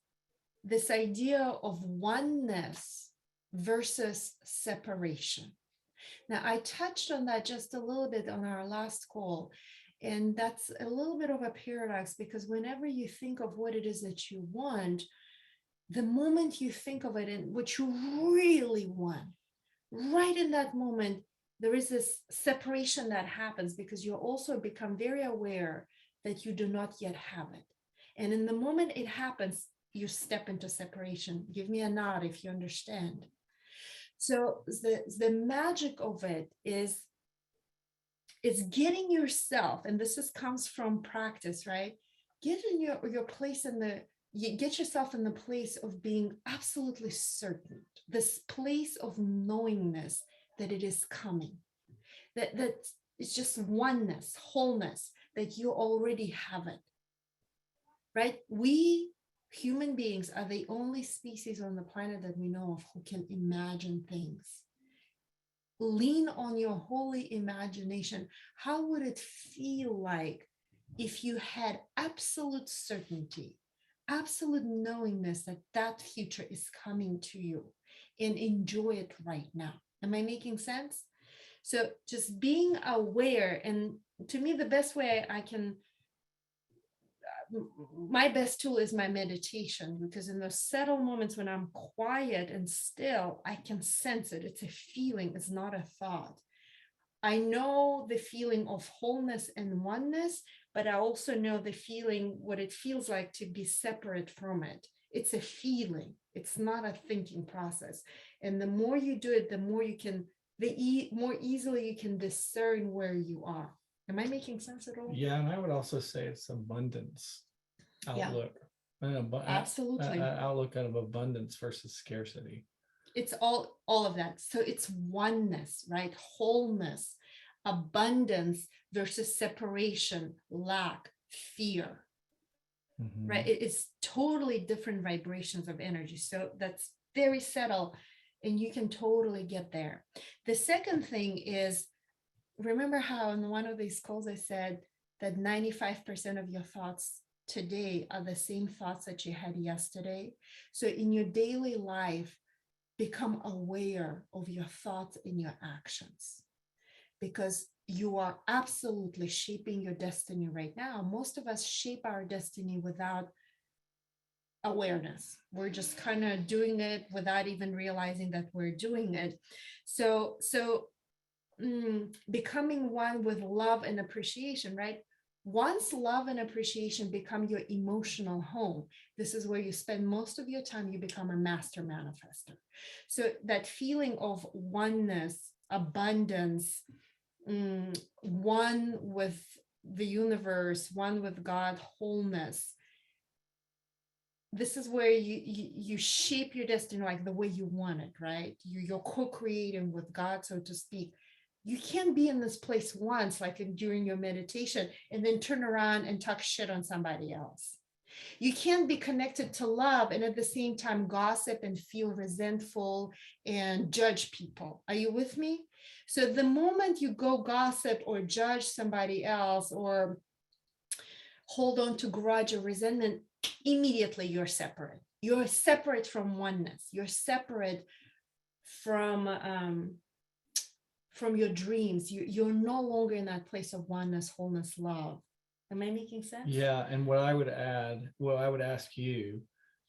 this idea of oneness versus separation. Now, I touched on that just a little bit on our last call, and that's a little bit of a paradox because whenever you think of what it is that you want, the moment you think of it and what you really want, right in that moment, there is this separation that happens because you also become very aware that you do not yet have it. And in the moment it happens, you step into separation. Give me a nod if you understand. So the magic of it is getting yourself, and comes from practice, right? Get in your place get yourself in the place of being absolutely certain, this place of knowingness that it is coming, that it's just oneness, wholeness, that you already have it. Right? We human beings are the only species on the planet that we know of who can imagine things. Lean on your holy imagination. How would it feel like if you had absolute certainty, absolute knowingness that that future is coming to you, and enjoy it right now? Am I making sense? So just being aware, and to me, the best way I can, my best tool is my meditation, because in those settled moments when I'm quiet and still, I can sense it. It's a feeling, it's not a thought. I know the feeling of wholeness and oneness, but I also know the feeling, what it feels like to be separate from it. It's a feeling, it's not a thinking process. And the more you do it, the more you can, more easily you can discern where you are. Am I making sense at all? Yeah, and I would also say it's abundance outlook. Absolutely. Outlook out of abundance versus scarcity. It's all of that. So it's oneness, right? Wholeness, abundance versus separation, lack, fear. Mhm. Right? It is totally different vibrations of energy. So that's very subtle, and you can totally get there. The second thing is, remember how in one of these calls I said that 95% of your thoughts today are the same thoughts that you had yesterday. So in your daily life, become aware of your thoughts and your actions, because you are absolutely shaping your destiny right now. Most of us shape our destiny without awareness. We're just kind of doing it without even realizing that we're doing it. So becoming one with love and appreciation, right? Once love and appreciation become your emotional home, this is where you spend most of your time, you become a master manifester. So that feeling of oneness, abundance, one with the universe, one with God, wholeness. This is where you shape your destiny like the way you want it, right? You're co-creating with God, so to speak. You can't be in this place once, like during your meditation, and then turn around and talk shit on somebody else. You can't be connected to love and at the same time gossip and feel resentful and judge people. Are you with me? So the moment you go gossip or judge somebody else or hold on to grudge or resentment, immediately you're separate. You're separate from oneness. You're separate from your dreams. You're no longer in that place of oneness, wholeness, love. Am I making sense? Yeah, and what I would ask you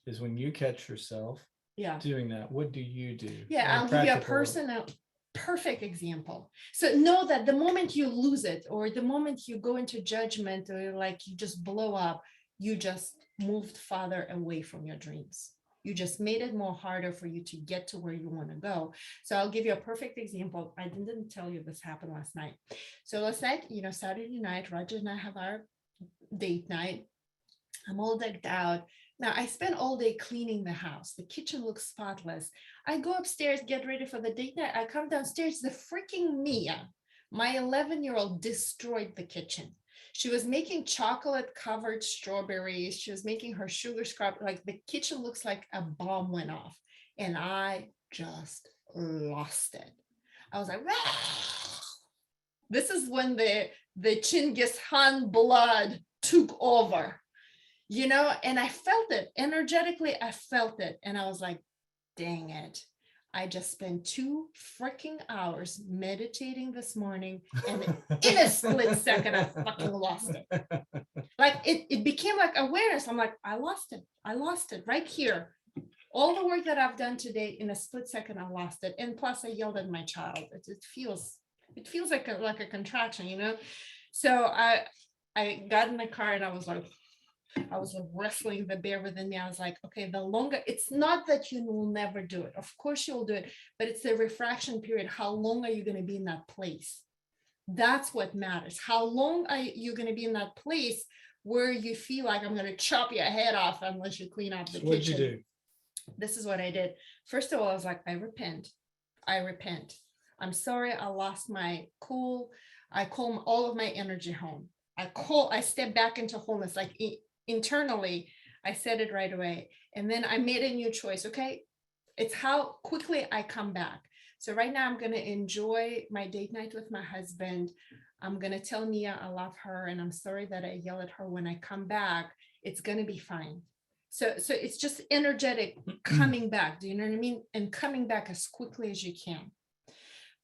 is when you catch yourself Yeah. doing that, what do you do? Yeah, On I'll give you a practical- perfect example. So know that the moment you lose it, or the moment you go into judgment, or like you just blow up, you just moved farther away from your dreams. You just made it more harder for you to get to where you want to go. So I'll give you a perfect example. I didn't tell you this happened last night. So last night, Saturday night, Roger and I have our date night. I'm all decked out. Now I spent all day cleaning the house. The kitchen looks spotless. I go upstairs, get ready for the date night. I come downstairs, the freaking Mia, my 11-year-old, destroyed the kitchen. She was making chocolate covered strawberries. She was making her sugar scrub. Like the kitchen looks like a bomb went off. And I just lost it. I was like, "Rah!" This is when the Chinggis Khan blood took over, and I felt it energetically. I felt it. And I was like, dang it. I just spent 2 freaking hours meditating this morning, and in a split second, I fucking lost it. Like it became like awareness. I'm like, I lost it right here. All the work that I've done today, in a split second, I lost it. And plus I yelled at my child. It feels like a contraction, So I got in the car and I was like wrestling the bear within me. I was like, okay, the longer, it's not that you will never do it. Of course you'll do it, but it's the refraction period. How long are you going to be in that place? That's what matters. How long are you going to be in that place where you feel like I'm going to chop your head off unless you clean up the kitchen? What'd you do? This is what I did. First of all, I was like, I repent. I'm sorry. I lost my cool. I call all of my energy home. I step back into wholeness. Like internally, I said it right away. And then I made a new choice. Okay. It's how quickly I come back. So right now I'm going to enjoy my date night with my husband. I'm going to tell Mia I love her. And I'm sorry that I yell at her. When I come back, it's going to be fine. So it's just energetic coming back. Do you know what I mean? And coming back as quickly as you can.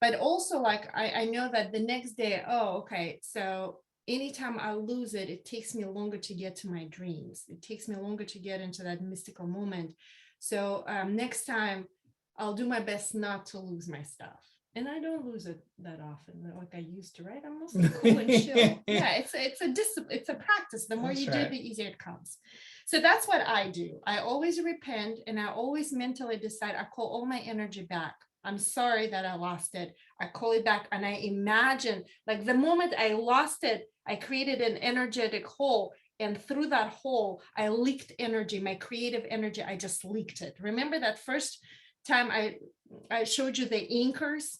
But also, like, I know that the next day, okay, so anytime I lose it, it takes me longer to get to my dreams. It takes me longer to get into that mystical moment. So next time I'll do my best not to lose my stuff. And I don't lose it that often, like I used to, right? I'm mostly cool and chill. Yeah, it's a discipline, it's a practice. The more you do, the easier it comes. So that's what I do. I always repent, and I always mentally decide, I call all my energy back. I'm sorry that I lost it. I call it back, and I imagine, like, the moment I lost it, I created an energetic hole. And through that hole, I leaked energy, my creative energy. I just leaked it. Remember that first time I showed you the anchors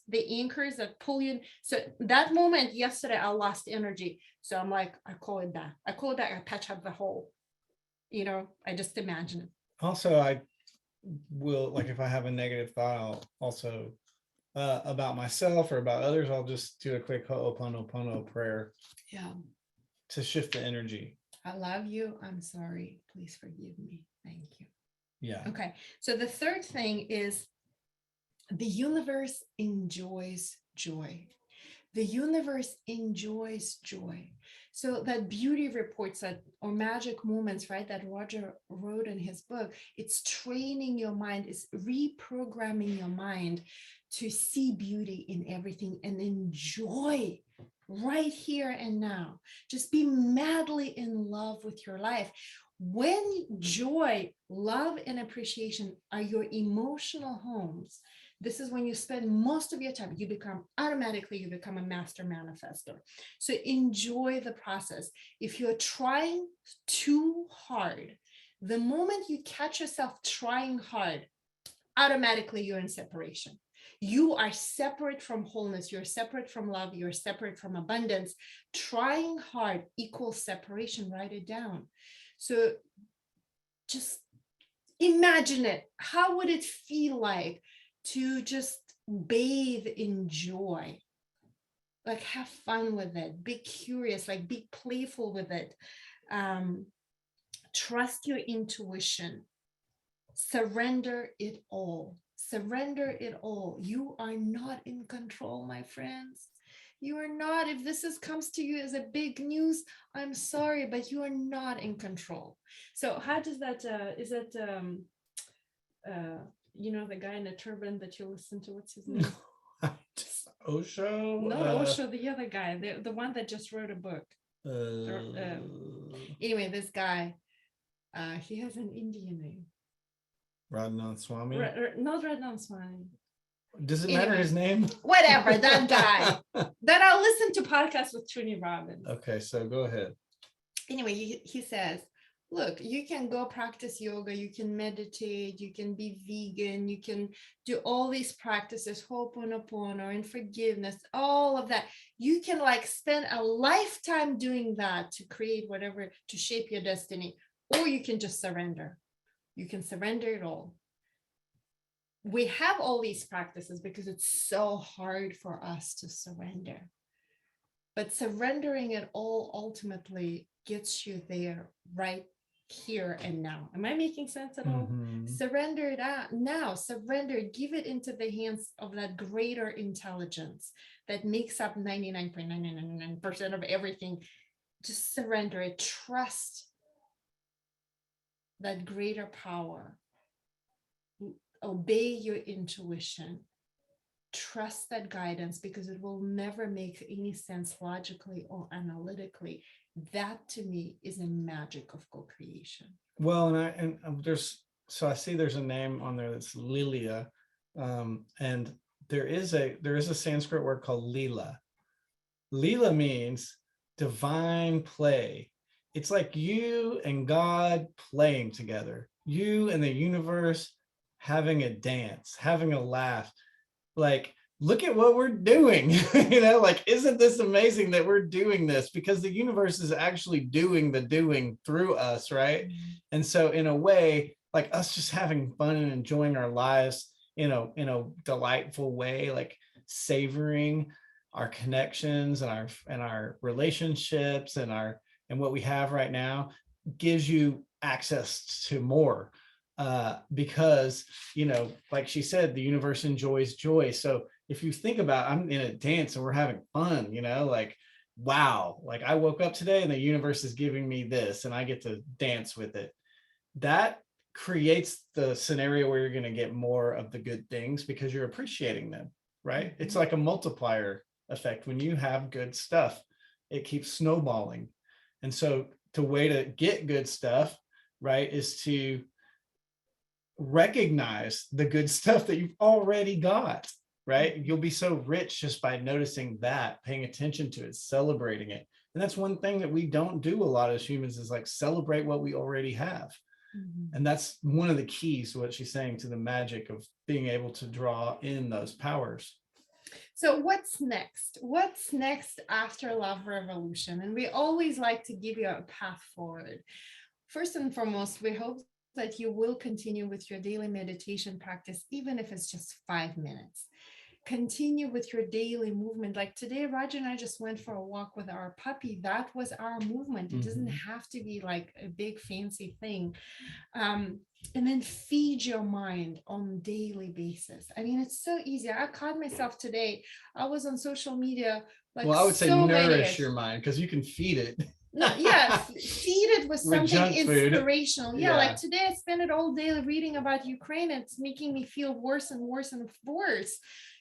that pull you in? So that moment yesterday, I lost energy. So I'm like, I call it back. I patch up the hole. I just imagine it. Also, I will, like, if I have a negative thought, I'll also about myself or about others, I'll just do a quick Ho'oponopono prayer. Yeah. To shift the energy. I love you. I'm sorry. Please forgive me. Thank you. Yeah. Okay. So the third thing is the universe enjoys joy. The universe enjoys joy. So that beauty reports or magic moments, right, that Roger wrote in his book, it's training your mind, it's reprogramming your mind to see beauty in everything and enjoy right here and now. Just be madly in love with your life. When joy, love, and appreciation are your emotional homes, this is when you spend most of your time. You become a master manifestor. So enjoy the process. If you're trying too hard, the moment you catch yourself trying hard, automatically you're in separation. You are separate from wholeness. You're separate from love. You're separate from abundance. Trying hard equals separation. Write it down. So just imagine it. How would it feel like to just bathe in joy? Like, have fun with it. Be curious, like be playful with it. Trust your intuition. Surrender it all. Surrender it all. You are not in control, my friends. You are not. If this comes to you as a big news, I'm sorry, but you are not in control. So how does that, is that, you know, the guy in a turban that you listen to, what's his name? Osho? Not Osho, the other guy, the one that just wrote a book. Anyway, this guy, he has an Indian name. Radhanath Swami. Not Radhanath Swami. Does it matter his name? Whatever, that guy. That I'll listen to podcasts with Tony Robbins. Okay, so go ahead. Anyway, he says, look, you can go practice yoga, you can meditate, you can be vegan, you can do all these practices, Ho'oponopono and forgiveness, all of that. You can like spend a lifetime doing that to create whatever, to shape your destiny, or you can just surrender. You can surrender it all. We have all these practices because it's so hard for us to surrender. But surrendering it all ultimately gets you there right here and now. Am I making sense at all? Surrender it out now. Surrender, give it into the hands of that greater intelligence that makes up 99.999% of everything. Just surrender it. Trust that greater power. Obey your intuition. Trust that guidance, because it will never make any sense logically or analytically. That to me is a magic of co-creation. Well, and I see there's a name on there that's Lilia, and there is a Sanskrit word called Leela. Leela means divine play. It's like you and God playing together, you and the universe having a dance, having a laugh. Like, look at what we're doing. Like, isn't this amazing that we're doing this? Because the universe is actually doing the doing through us, right? And so in a way, like us just having fun and enjoying our lives in a delightful way, like savoring our connections and our relationships and what we have right now, gives you access to more. Because, like she said, the universe enjoys joy. So if you think about, I'm in a dance and we're having fun, like, wow, like I woke up today and the universe is giving me this and I get to dance with it. That creates the scenario where you're going to get more of the good things because you're appreciating them, right? It's like a multiplier effect. When you have good stuff, it keeps snowballing. And so the way to get good stuff, right, is to recognize the good stuff that you've already got, right? You'll be so rich just by noticing that, paying attention to it, celebrating it. And that's one thing that we don't do a lot as humans, is like celebrate what we already have. And that's one of the keys to what she's saying, to the magic of being able to draw in those powers. So what's next? What's next after Love Revolution? And we always like to give you a path forward. First and foremost, we hope that you will continue with your daily meditation practice, even if it's just 5 minutes. Continue with your daily movement. Like today, Roger and I just went for a walk with our puppy. That was our movement. It doesn't have to be like a big fancy thing. And then feed your mind on a daily basis. I mean, it's so easy. I caught myself today. I was on social media. Like, well, I would say so nourish your mind, because you can feed it. No, yeah, feed it with something inspirational. Yeah, like Yeah. today I spent it all day reading about Ukraine. It's making me feel worse and worse and worse.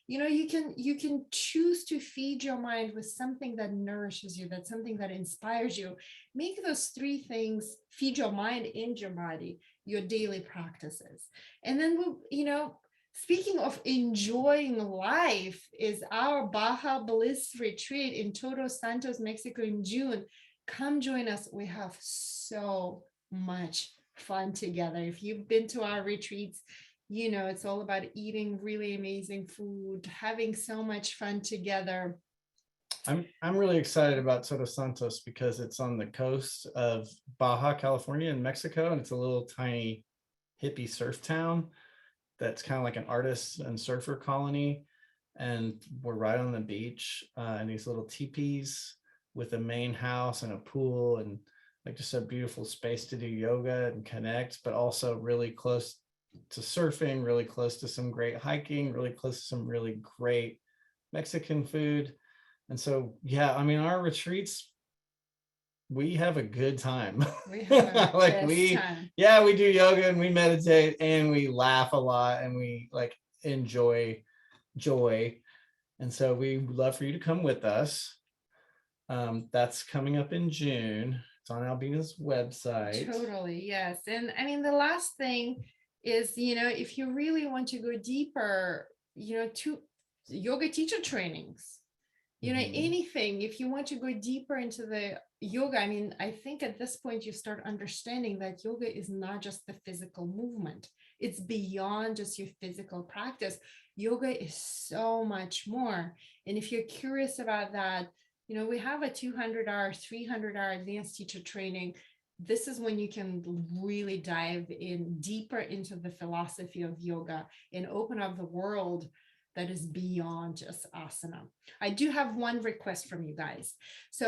You can choose to feed your mind with something that nourishes you, that's something that inspires you. Make those 3 things, feed your mind and your body, your daily practices. And then speaking of enjoying life, is our Baja Bliss retreat in Todos Santos, Mexico in June. Come join us. We have so much fun together. If you've been to our retreats, you know, it's all about eating really amazing food, having so much fun together. I'm really excited about Todos Santos because it's on the coast of Baja California in Mexico, and it's a little tiny hippie surf town that's kind of like an artist and surfer colony. And we're right on the beach, in these little teepees with a main house and a pool, and like just a beautiful space to do yoga and connect, but also really close to surfing, really close to some great hiking, really close to some really great Mexican food. And so, yeah, I mean, our retreats, we have a good time. We have a Like best time. yeah, we do yoga and we meditate and we laugh a lot and we like enjoy joy. And so we would love for you to come with us. That's coming up in June. It's on Albina's website. Totally, yes. And I mean, the last thing is, you know, if you really want to go deeper, you know, to yoga teacher trainings, you know, Mhm. anything, if you want to go deeper into the yoga, I mean, I think at this point you start understanding that yoga is not just the physical movement. It's beyond just your physical practice. Yoga is so much more. And if you're curious about that, you know, we have a 200-hour, 300-hour advanced teacher training. This is when you can really dive in deeper into the philosophy of yoga and open up the world that is beyond just asana. I do have one request from you guys. So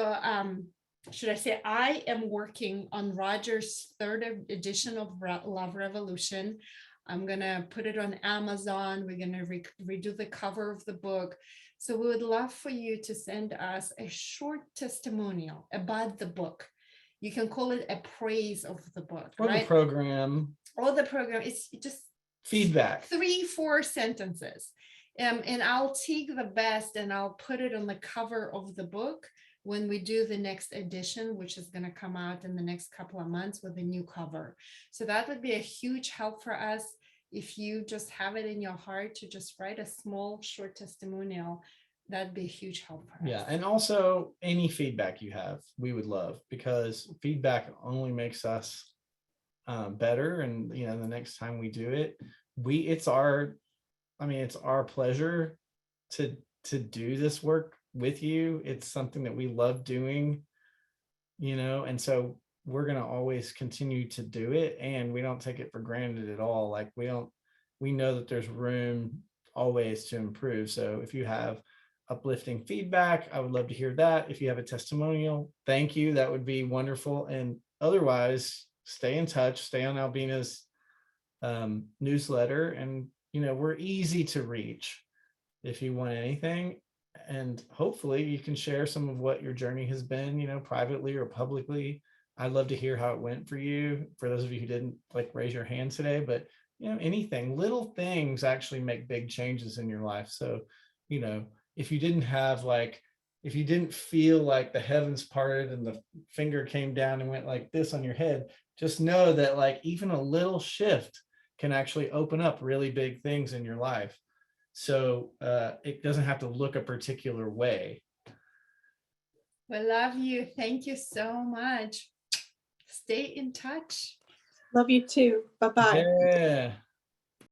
should I say, I am working on Roger's third edition of Love Revolution. I'm gonna put it on Amazon. We're gonna redo the cover of the book. So we would love for you to send us a short testimonial about the book. You can call it a praise of the book, Or the right? program, Or the program. It's just feedback. 3-4 sentences. And I'll take the best and I'll put it on the cover of the book when we do the next edition, which is going to come out in the next couple of months with a new cover. So that would be a huge help for us. If you just have it in your heart to just write a small short testimonial, that'd be a huge help for us. Yeah, and also any feedback you have, we would love, because feedback only makes us better. And you know, the next time we do it, it's our pleasure to do this work with you. It's something that we love doing, you know, and so we're going to always continue to do it, and we don't take it for granted at all. Like we know that there's room always to improve. So if you have uplifting feedback, I would love to hear that. If you have a testimonial, thank you, that would be wonderful. And otherwise, stay in touch, stay on Albina's newsletter, and you know, we're easy to reach if you want anything. And hopefully you can share some of what your journey has been, you know, privately or publicly. I'd love to hear how it went for you. For those of you who didn't like raise your hand today, but you know, anything, little things actually make big changes in your life. So, you know, if you didn't feel like the heavens parted and the finger came down and went like this on your head, just know that like even a little shift can actually open up really big things in your life. So it doesn't have to look a particular way. We love you. Thank you so much. Stay in touch. Love you too. Bye-bye. Yeah.